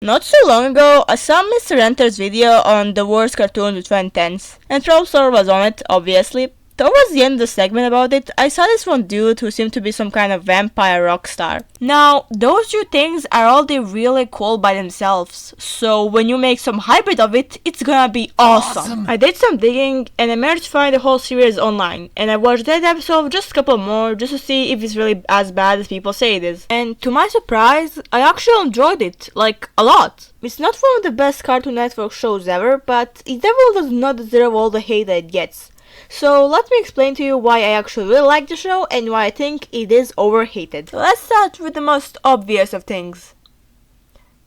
Not so long ago, I saw Mr. Enter's video on the worst cartoons of 2010s, and Solverz was on it, obviously. Towards the end of the segment about it, I saw this one dude who seemed to be some kind of vampire rock star. Now, those two things are already really cool by themselves, so when you make some hybrid of it, it's gonna be awesome. I did some digging, and I managed to find the whole series online, and I watched that episode, just a couple more, just to see if it's really as bad as people say it is. And to my surprise, I actually enjoyed it, like, a lot. It's not one of the best Cartoon Network shows ever, but it definitely does not deserve all the hate that it gets. So let me explain to you why I actually really like the show and why I think it is overhated. Let's start with the most obvious of things.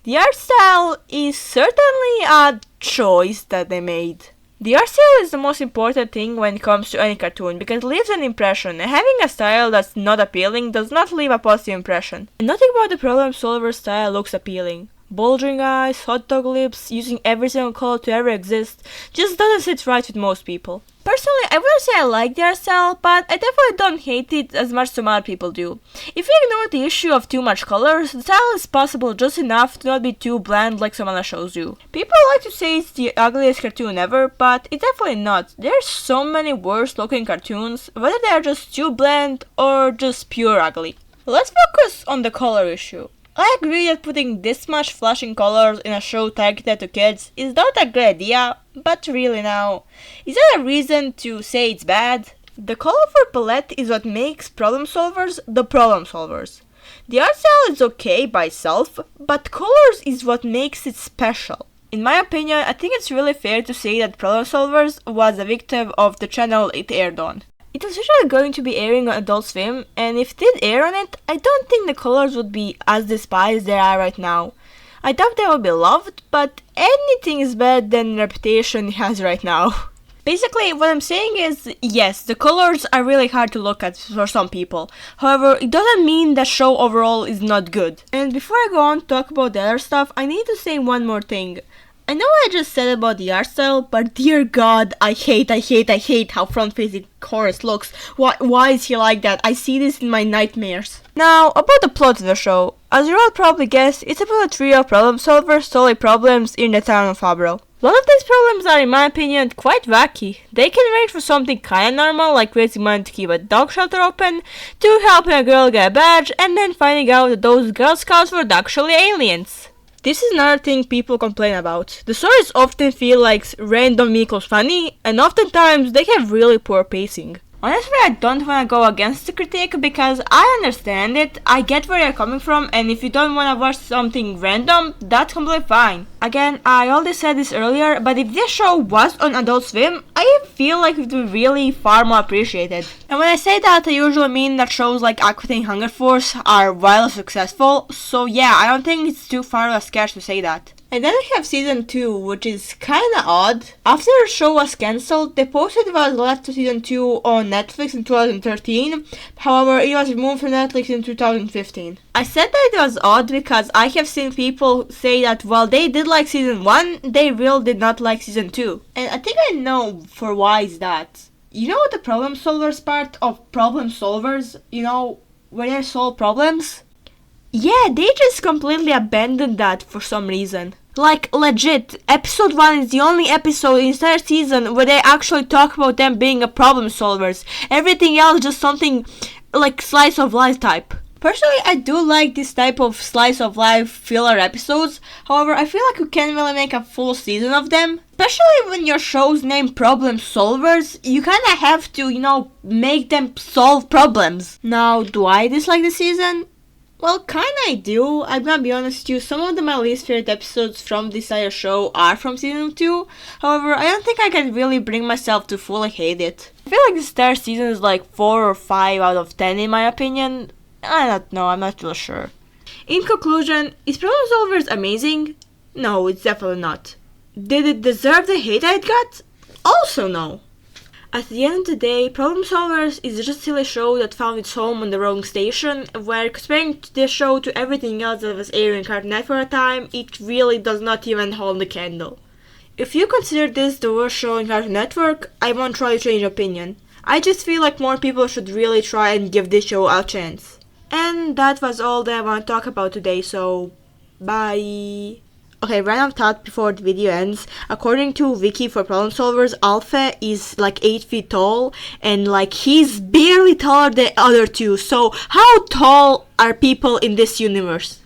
The art style is certainly a choice that they made. The art style is the most important thing when it comes to any cartoon because it leaves an impression, and having a style that's not appealing does not leave a positive impression. And nothing about the Problem Solver style looks appealing. Bulging eyes, hot dog lips, using every single color to ever exist just doesn't sit right with most people. Personally, I wouldn't say I like their style, but I definitely don't hate it as much as some other people do. If you ignore the issue of too much colors, the style is possible just enough to not be too bland like some other shows do. People like to say it's the ugliest cartoon ever, but it's definitely not. There's so many worse looking cartoons, whether they are just too bland or just pure ugly. Let's focus on the color issue. I agree that putting this much flashing colors in a show targeted to kids is not a good idea, but really now, is that a reason to say it's bad? The colorful palette is what makes Problem Solverz the Problem Solverz. The art style is okay by itself, but colors is what makes it special. In my opinion, I think it's really fair to say that Problem Solverz was a victim of the channel it aired on. It was usually going to be airing on Adult Swim, and if it did air on it, I don't think the colors would be as despised as they are right now. I doubt they will be loved, but anything is better than the reputation it has right now. Basically, what I'm saying is, yes, the colors are really hard to look at for some people. However, it doesn't mean the show overall is not good. And before I go on to talk about the other stuff, I need to say one more thing. I know I just said about the art style, but dear god, I hate how front-facing Horace looks. Why is he like that? I see this in my nightmares. Now, about the plot of the show. As you all probably guessed, it's about a trio of problem solvers solving problems in the town of Fabro. A lot of these problems are, in my opinion, quite wacky. They can range from something kinda normal, like raising money to keep a dog shelter open, to helping a girl get a badge, and then finding out that those Girl Scouts were actually aliens. This is another thing people complain about. The stories often feel like random equals funny, and oftentimes they have really poor pacing. Honestly, I don't want to go against the critique because I understand it, I get where you're coming from, and if you don't want to watch something random, that's completely fine. Again, I already said this earlier, but if this show was on Adult Swim, I feel like it would be really far more appreciated. And when I say that, I usually mean that shows like Aqua Teen Hunger Force are wildly successful, so yeah, I don't think it's too far of a sketch to say that. And then we have season 2, which is kinda odd. After the show was cancelled, they posted it was left to season 2 on Netflix in 2013, however it was removed from Netflix in 2015. I said that it was odd because I have seen people say that while they did like season 1, they really did not like season 2. And I think I know for why is that. You know the problem solvers part of Problem Solverz? You know, where they solve problems? Yeah, they just completely abandoned that for some reason. Like, legit, episode 1 is the only episode in the entire season where they actually talk about them being a problem solvers. Everything else just something like slice of life type. Personally, I do like this type of slice of life filler episodes. However, I feel like you can't really make a full season of them. Especially when your show's named Problem Solvers, you kinda have to, make them solve problems. Now, do I dislike the season? Well, kinda I do. I'm gonna be honest with you, some of my least favorite episodes from this entire show are from season 2. However, I don't think I can really bring myself to fully hate it. I feel like this entire season is like 4 or 5 out of 10 in my opinion. I don't know, I'm not really sure. In conclusion, is Problem Solverz amazing? No, it's definitely not. Did it deserve the hate I got? Also no. At the end of the day, Problem Solverz is just a silly show that found its home on the wrong station, where comparing this show to everything else that was airing on Cartoon Network at the time, it really does not even hold a candle. If you consider this the worst show on Cartoon Network, I won't try to change opinion. I just feel like more people should really try and give this show a chance. And that was all that I want to talk about today, so bye. Okay, random thought before the video ends. According to Wiki for Problem Solvers, Alpha is like 8 feet tall, and like he's barely taller than other two. So how tall are people in this universe?